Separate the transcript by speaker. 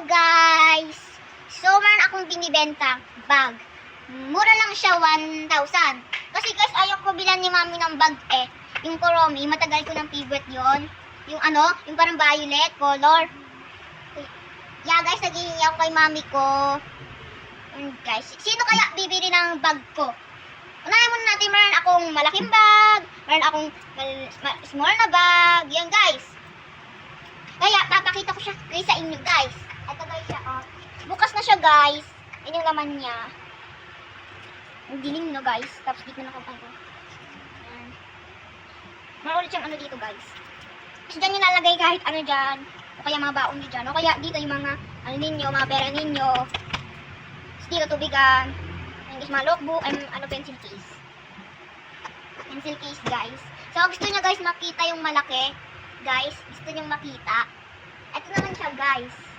Speaker 1: guys! So, meron akong binibenta bag. Mura lang siya, 1,000. Kasi guys, ayaw ko bilan ni mami ng bag eh. Yung Kuromi, matagal ko ng favorite yon. Yung yung parang violet color. Yeah guys, naghihingi ako kay mami ko. And guys, sino kaya bibili ng bag ko? Unahin muna natin, meron akong malaking bag, meron akong small na bag. Yan guys. Kaya, papakita ko siya sa inyo guys. Ito guys siya, oh. Bukas na siya guys. Yan yung laman niya. Ang dilim no guys. Tapos dito na kapag ko. Yan. Meron ulit siyang ano dito guys. So dyan yung lalagay kahit ano dyan. O kaya mga baon nyo dyan. O kaya dito yung mga ano ninyo, mga pera ninyo. So dito tubigan. Yung guys, mga logbook. Pencil case. Pencil case guys. So gusto nyo guys makita yung malaki. Guys, gusto nyo makita. Ito naman siya guys.